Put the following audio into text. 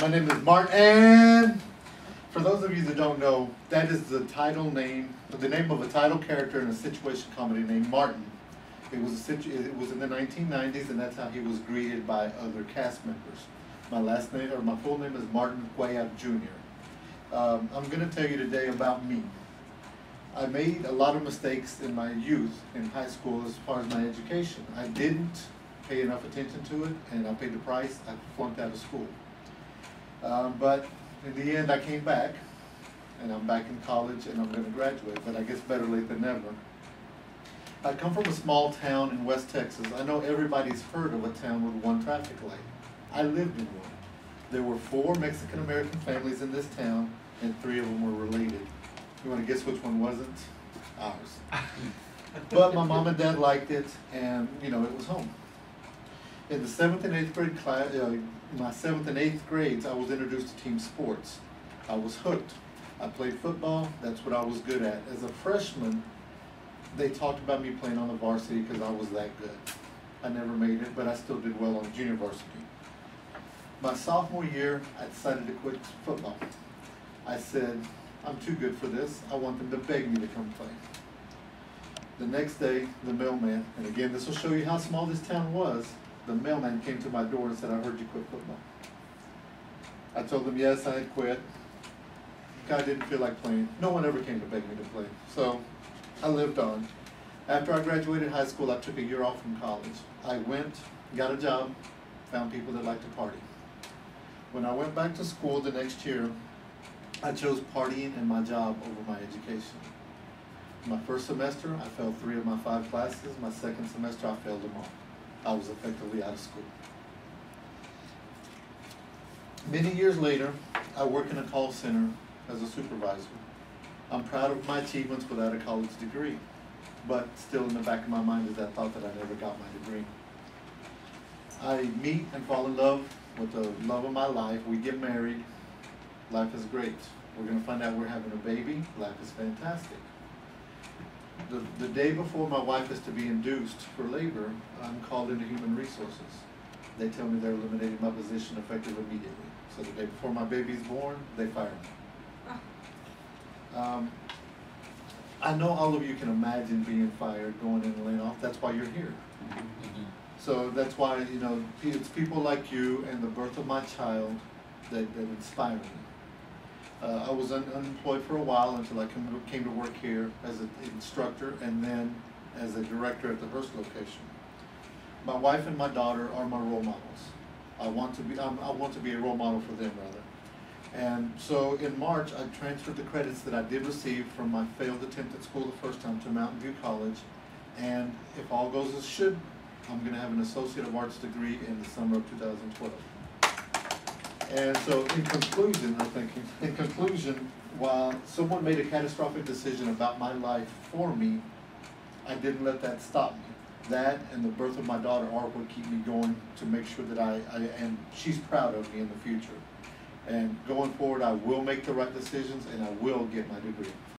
My name is Martin, and for those of you that don't know, that is the title name, the name of a title character in a situation comedy named Martin. It was in the 1990s, and that's how he was greeted by other cast members. My last name, or my full name, is Martin Cuellar Jr. I'm going to tell you today about me. I made a lot of mistakes in my youth, in high school, as far as my education. I didn't pay enough attention to it, and I paid the price. I flunked out of school. But in the end, I came back, and I'm back in college, and I'm going to graduate, but I guess better late than never. I come from a small town in West Texas. I know everybody's heard of a town with one traffic light. I lived in one. There were 4 Mexican-American families in this town, and 3 of them were related. You want to guess which one wasn't? Ours. But my mom and dad liked it, and you know, it was home. In the 7th and 8th grade class, my 7th and 8th grades, I was introduced to team sports. I was hooked. I played football. That's what I was good at. As a freshman, they talked about me playing on the varsity because I was that good. I never made it, but I still did well on junior varsity. My sophomore year, I decided to quit football. I said, I'm too good for this. I want them to beg me to come play. The next day, the mailman, and again, this will show you how small this town was, the mailman came to my door and said, I heard you quit football. I told him, yes, I had quit. I didn't feel like playing. No one ever came to beg me to play. So I lived on. After I graduated high school, I took a year off from college. I went, got a job, found people that liked to party. When I went back to school the next year, I chose partying and my job over my education. My first semester, I failed 3 of my 5 classes. My second semester, I failed them all. I was effectively out of school. Many years later, I work in a call center as a supervisor. I'm proud of my achievements without a college degree, but still in the back of my mind is that thought that I never got my degree. I meet and fall in love with the love of my life. We get married. Life is great. We're going to find out we're having a baby. Life is fantastic. The day before my wife is to be induced for labor, I'm called into human resources. They tell me they're eliminating my position effective immediately. So the day before my baby's born, they fire me. I know all of you can imagine being fired, going in and laying off. That's why you're here. So that's why, you know, it's people like you and the birth of my child that inspire me. I was unemployed for a while until I came to work here as an instructor and then as a director at the Hearst location. My wife and my daughter are my role models. I want to be a role model for them, rather. And so in March, I transferred the credits that I did receive from my failed attempt at school the first time to Mountain View College. And if all goes as should, I'm going to have an Associate of Arts degree in the summer of 2012. And so in conclusion, while someone made a catastrophic decision about my life for me, I didn't let that stop me. That and the birth of my daughter are what keep me going to make sure that she's proud of me in the future. And going forward, I will make the right decisions and I will get my degree.